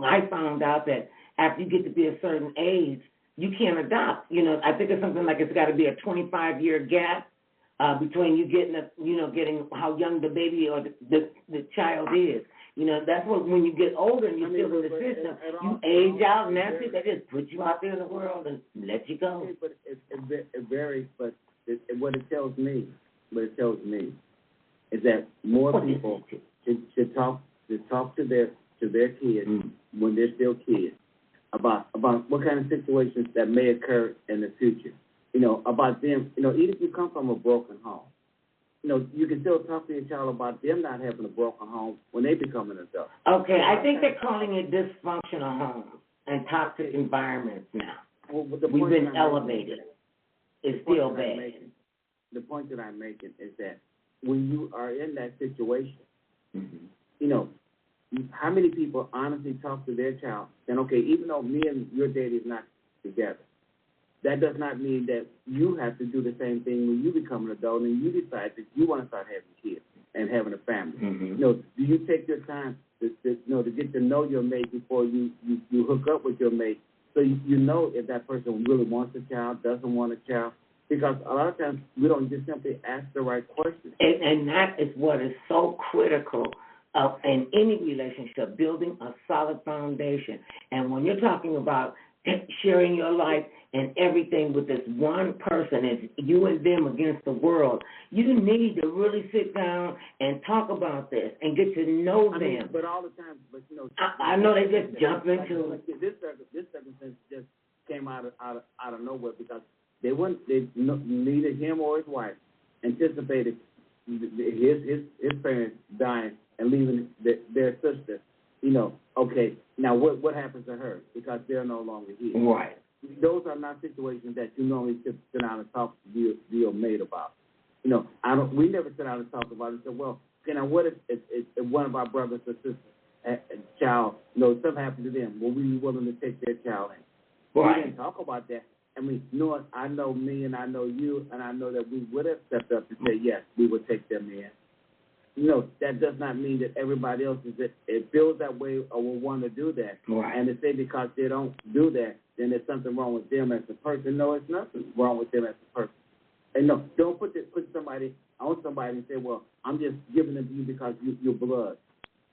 I found out that after you get to be a certain age, you can't adopt. I think it's something like it's got to be a 25-year gap between you getting how young the baby or the child is. That's what when you get older and you're still in the system, you age out, and that's it. They just put you out there in the world and let you go. Okay, but it varies. But what it tells me is that more people should talk to their kids when they're still kids about what kind of situations that may occur in the future. About them. Even if you come from a broken home, you can still talk to your child about them not having a broken home when they become an adult. Okay, I think they're calling it dysfunctional homes and toxic environments now. Well, we've been elevated. It's still bad. The point that I'm making is that when you are in that situation, how many people honestly talk to their child and, okay, even though me and your daddy is not together, that does not mean that you have to do the same thing when you become an adult and you decide that you want to start having kids and having a family. Do you take your time to get to know your mate before you hook up with your mate so you know if that person really wants a child, doesn't want a child? Because a lot of times we don't just simply ask the right questions. And that is what is so critical in any relationship, building a solid foundation. And when you're talking about sharing your life and everything with this one person, it's you and them against the world, you need to really sit down and talk about this and get to know them. But all the time, I know they just jump into it. This circumstance just came out of nowhere because neither him or his wife anticipated his parents dying and leaving their sister. Okay, now what happens to her because they're no longer here? Right. Those are not situations that you normally sit down and talk to your mate about. We never sit down and talk about it and say, well, what if one of our brothers or sisters, a child, something happened to them? Will we be willing to take their child in? Right. We didn't talk about that. I know me and I know you, and I know that we would have stepped up and said, yes, we would take them in. That does not mean that everybody else it feels that way or will want to do that. Right. And to say because they don't do that, then there's something wrong with them as a person. No, it's nothing wrong with them as a person. And don't put somebody on somebody and say, well, I'm just giving them to you because you're blood.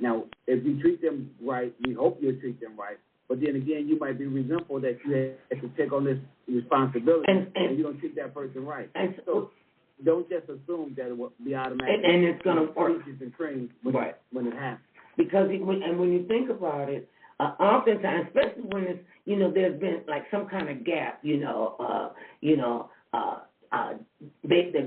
Now, if you treat them right, we hope you'll treat them right. But then again, you might be resentful that you have to take on this responsibility and you don't treat that person right. And so don't just assume that it will be automatic. And it's going to work. And cream when it happens. Because when you think about it, oftentimes, especially when it's there's been like some kind of gap, the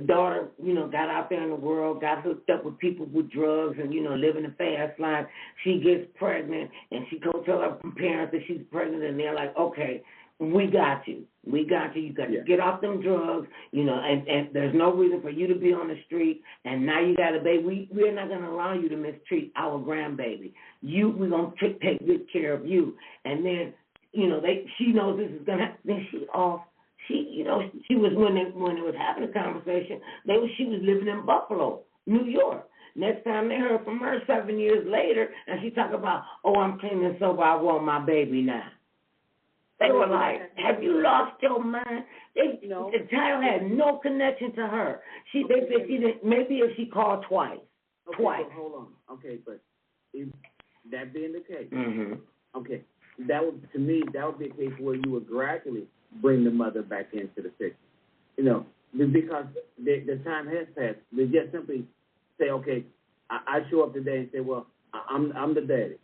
daughter got out there in the world, got hooked up with people with drugs, and living a fast life. She gets pregnant, and she goes tell her parents that she's pregnant, and they're like, okay, we got you. You got to get off them drugs, and there's no reason for you to be on the street, and now you got a baby. We're not going to allow you to mistreat our grandbaby. We're going to take good care of you. And then, she knows this is going to happen. Then she off. She was, when it was having a conversation, she was living in Buffalo, New York. Next time they heard from her 7 years later, and she talked about, I'm clean and sober, I want my baby now. They were like, have you lost your mind? The child had no connection to her. They said she didn't, maybe if she called twice. Okay, hold on. Okay, but if that being the case, okay, to me, that would be a case where you would gradually bring the mother back into the picture. Because the time has passed. They just simply say, okay, I show up today and say, well, I'm the daddy.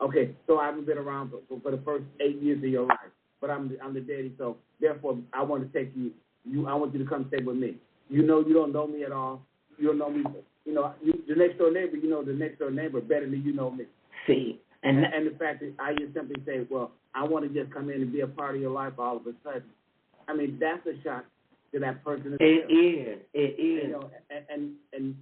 Okay, so I haven't been around for the first 8 years of your life, but I'm the daddy, so therefore I want to take you. I want you to come stay with me. You don't know me at all. You don't know me. The next door neighbor. The next door neighbor better than you know me. See, and the fact that I just simply say, well, I want to just come in and be a part of your life all of a sudden. I mean, that's a shock to that person. It is. And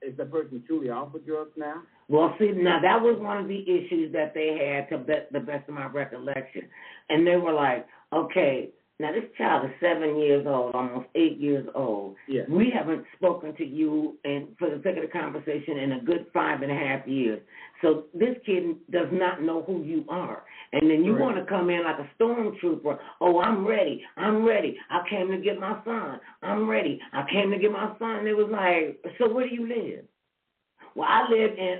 is the person truly off of drugs now? Well, see, now that was one of the issues that they had, to the best of my recollection. And they were like, okay, Now, this child is 7 years old, almost 8 years old. Yeah. We haven't spoken to you, and for the sake of the conversation, in a good 5.5 years. So this kid does not know who you are. And then you want to come in like a stormtrooper. Oh, I'm ready. I came to get my son. I'm ready. I came to get my son. It was like, so where do you live? Well, I live in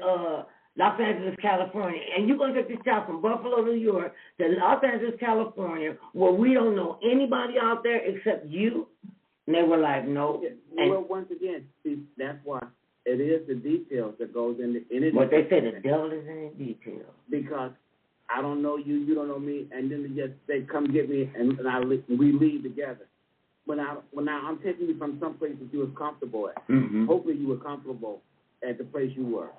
Los Angeles, California, and you're going to take this child from Buffalo, New York, to Los Angeles, California, where we don't know anybody out there except you? And they were like, no. Yeah. Well, once again, see, that's why it is the details that goes into it. What they say, the devil is in the details. Because I don't know you, you don't know me, and then they come get me, and we leave together. When I'm taking you from some place that you were comfortable at, hopefully you were comfortable at the place you were.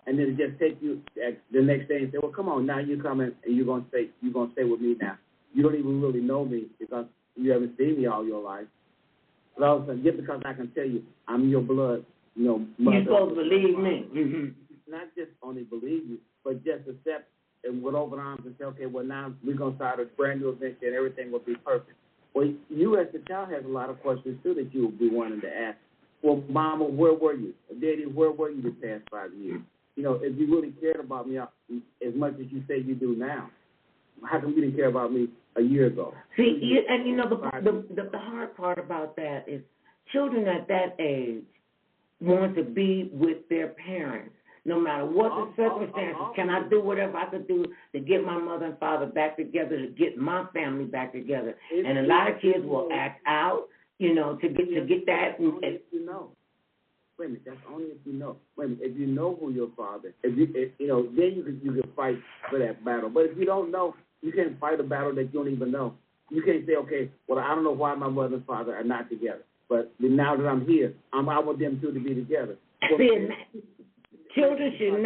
And then just take you the next day and say, well, come on, now you're coming and you're gonna stay with me now. You don't even really know me because you haven't seen me all your life. But all of a sudden, just because I can tell you I'm your blood, mother. You're supposed to believe me. Not just only believe you, but just accept and with open arms and say, okay, well, now we're gonna start a brand new adventure and everything will be perfect. Well, you as the child has a lot of questions too that you will be wanting to ask. Well, Mama, where were you? Daddy, where were you the past 5 years? If you really cared about me as much as you say you do now, how come you didn't care about me a year ago? See, the hard part about that is children at that age want to be with their parents, no matter what the circumstances. Can I do whatever I could do to get my mother and father back together, to get my family back together? And a lot of kids will act out, to get that. Only if you know. Wait a minute, that's only if you know. Wait a minute, if you know who your father, then you can fight for that battle. But if you don't know, you can't fight a battle that you don't even know. You can't say, okay, well, I don't know why my mother and father are not together, but now that I'm here, I want them two to be together. Well, children should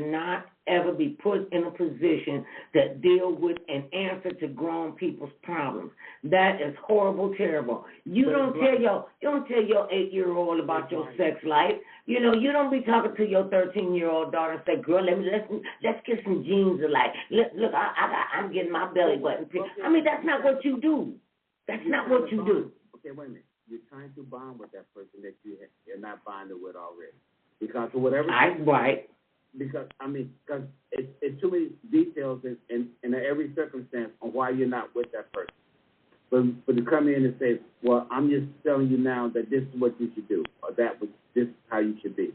not ever be put in a position to deal with and answer to grown people's problems. That is horrible, terrible. You don't tell your 8-year-old about your sex life. You don't be talking to your 13-year-old daughter and say, girl, let's get some jeans alike. Look, I'm getting my belly button. I mean, that's not what you do. That's not what you do. Okay, wait a minute. You're trying to bond with that person that you're not bonded with already. Because for whatever reason, right. Because it's too many details in every circumstance on why you're not with that person. But to come in and say, well, I'm just telling you now that this is what you should do, or this is how you should be.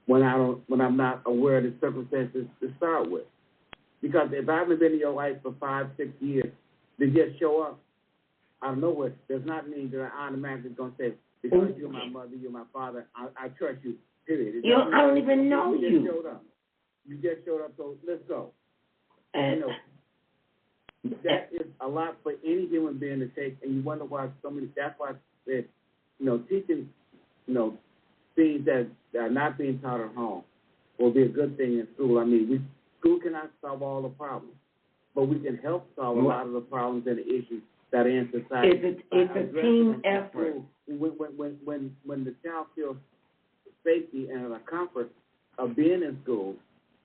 When I'm not aware of the circumstances to start with. Because if I haven't been in your life for 5, 6 years, to just show up out of nowhere does not mean that I automatically going to say, because you're my mother, you're my father, I trust you, period. I don't even know you. You just showed up, so let's go. And that is a lot for any human being to take, and you wonder why that's why I said, teaching, things that are not being taught at home will be a good thing in school. I mean, school cannot solve all the problems, but we can help solve a lot of the problems and the issues that are in society. It's a team effort. When the child feels safety and a comfort of being in school,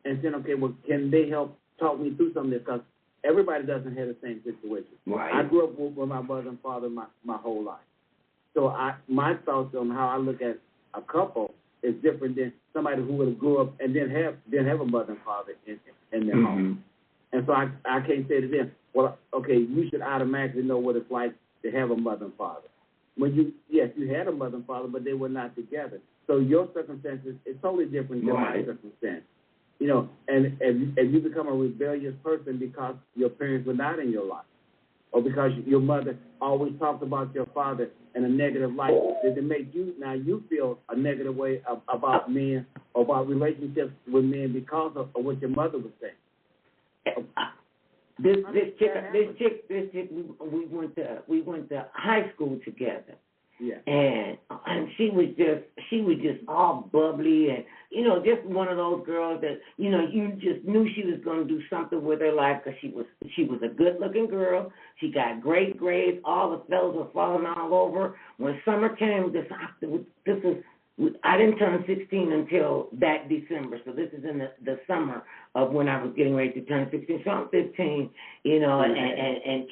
and saying, okay, well, can they help talk me through some of this? Because everybody doesn't have the same situation. Right. I grew up with my mother and father my whole life. So my thoughts on how I look at a couple is different than somebody who would have grew up and didn't have a mother and father in their home. And so I can't say to them, well, okay, you should automatically know what it's like to have a mother and father. When you had a mother and father, but they were not together. So your circumstances is totally different than my circumstance. And if you become a rebellious person because your parents were not in your life, or because your mother always talked about your father in a negative light, did it make you feel a negative way about men or about relationships with men because of what your mother was saying? This chick, we went to high school together. Yeah. And she was just all bubbly and just one of those girls that you just knew she was going to do something with her life because she was a good looking girl. She got great grades. All the fellas were falling all over. When summer came, this is I didn't turn 16 until that December, so this is in the summer of when I was getting ready to turn 16. So I'm 15, you know, and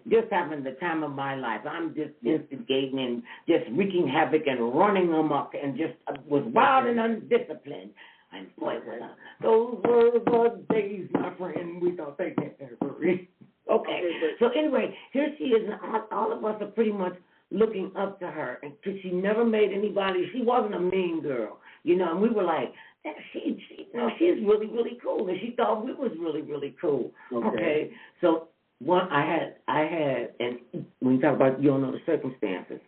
just having the time of my life. I'm just instigating and just wreaking havoc and running amok and just was wild and undisciplined. And boy, those were the days, my friend. We thought they get there for real. Okay. So anyway, here she is, and all of us are pretty much looking up to her, because she never made anybody. She wasn't a mean girl, you know. And we were like, she you know, she's really, really cool, and she thought we was really, really cool. Okay. So I had, and when you talk about you don't know the circumstances,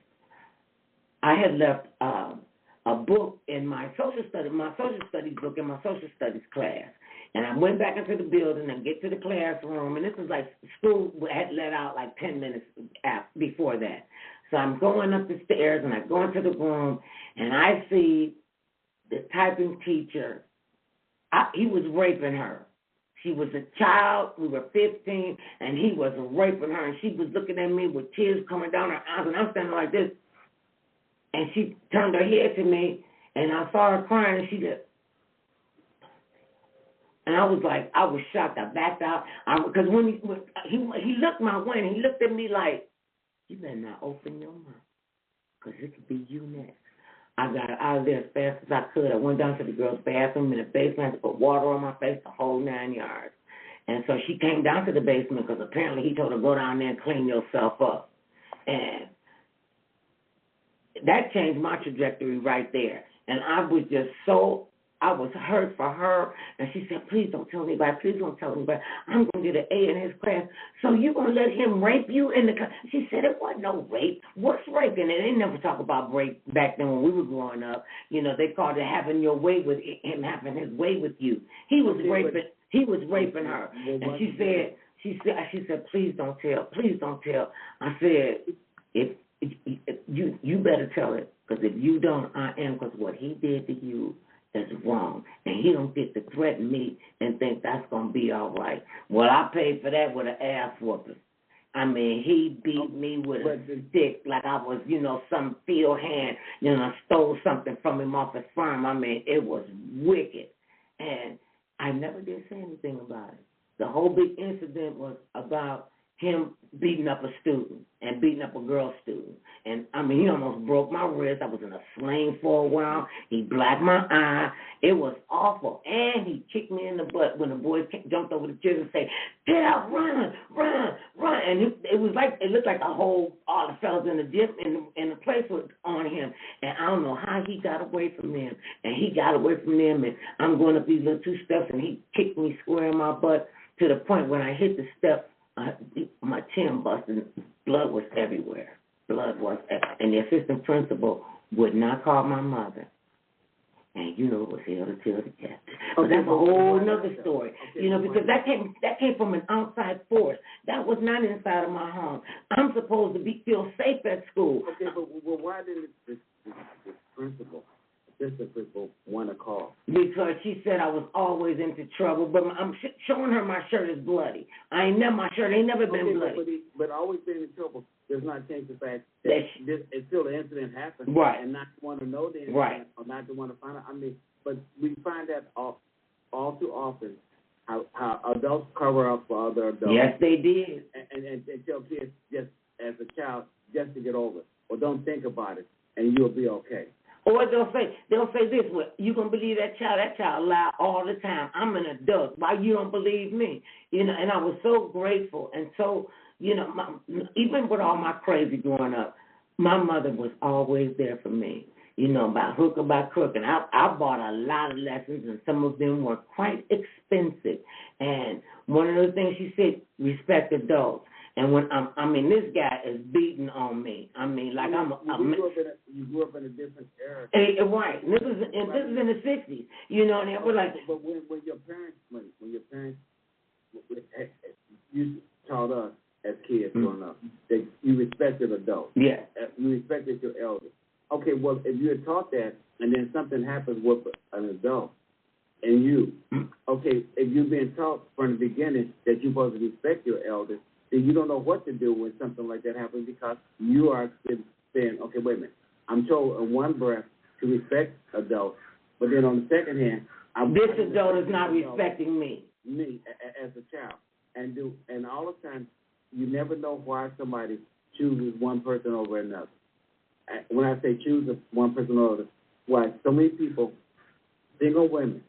I had left a book in my social studies book in my social studies class. And I went back into the building and get to the classroom, and this was like school had let out like 10 minutes before that. So I'm going up the stairs, and I go into the room, and I see the typing teacher. He was raping her. She was a child. We were 15, and he was raping her, and she was looking at me with tears coming down her eyes, and I'm standing like this. And she turned her head to me, and I saw her crying, and she just, and I was like, I was shocked. I backed out. Because when he looked my way, and he looked at me like, you better not open your mouth, because it could be you next. I got out of there as fast as I could. I went down to the girls' bathroom in the basement to put water on my face, the whole 9 yards. And so she came down to the basement because apparently he told her, go down there and clean yourself up. And that changed my trajectory right there. And I was just I was hurt for her. And she said, please don't tell anybody. Please don't tell anybody. I'm going to get an A in his class. So you're going to let him rape you in the class? She said, it wasn't no rape. What's raping? And they never talk about rape back then when we were growing up. You know, they called it having your way with him, having his way with you. He was raping. He was raping her. And she said, please don't tell. Please don't tell. I said, if you better tell it, because if you don't, I am, because what he did to you is wrong, and he don't get to threaten me and think that's going to be all right. Well, I paid for that with an ass whooping. I mean, he beat me with a stick like I was, you know, some field hand, you know, stole something from him off his farm. I mean, it was wicked, and I never did say anything about it. The whole big incident was about him beating up a student and beating up a girl student. And, I mean, he almost broke my wrist. I was in a sling for a while. He blacked my eye. It was awful. And he kicked me in the butt when the boys jumped over the chairs and said, get out, run, run, run. And it looked like all the fellas in the gym, in the place was on him. And I don't know how he got away from them. And he got away from them, and I'm going up these little 2 steps, and he kicked me square in my butt to the point when I hit the step, my chin busted, blood was everywhere. And the assistant principal would not call my mother. And you know it was hell to tell the cat. But that's a whole other story. You know, because that came from an outside force. That was not inside of my home. I'm supposed to feel safe at school. Okay, but why didn't this assistant principal want to call? Because she said I was always into trouble, but I'm showing her my shirt is bloody. My shirt ain't never been bloody. But always being in trouble does not change the fact that it's still the incident happened. Right. And not to want to know the incident. Right. Or not to want to find out. I mean, but we find that all too often how adults cover up for other adults. Yes, they did. And tell kids just as a child just to get over it. Or don't think about it and you'll be okay. Or they'll say this, well, you gonna believe that child lie all the time. I'm an adult. Why you don't believe me? You know, and I was so grateful and so, you know, even with all my crazy growing up, my mother was always there for me. You know, by hook or by crook, and I bought a lot of lessons, and some of them were quite expensive. And one of the things she said, respect adults. And when this guy is beating on me. I mean, like you grew up in a different era. Right. This is in the 60s. You know, and it was like. But when your parents you taught us as kids growing up that you respected adults. Yeah. You respected your elders. Okay, well, if you had taught that and then something happens with an adult and you, okay, if you've been taught from the beginning that you're supposed to respect your elders, then you don't know what to do when something like that happens because you are saying, okay, wait a minute. I'm told in one breath to respect adults. But then on the second hand, this adult is not respecting me. Me as a child, and all the time, you never know why somebody chooses one person over another. When I say choose one person over another, why so many people, single women,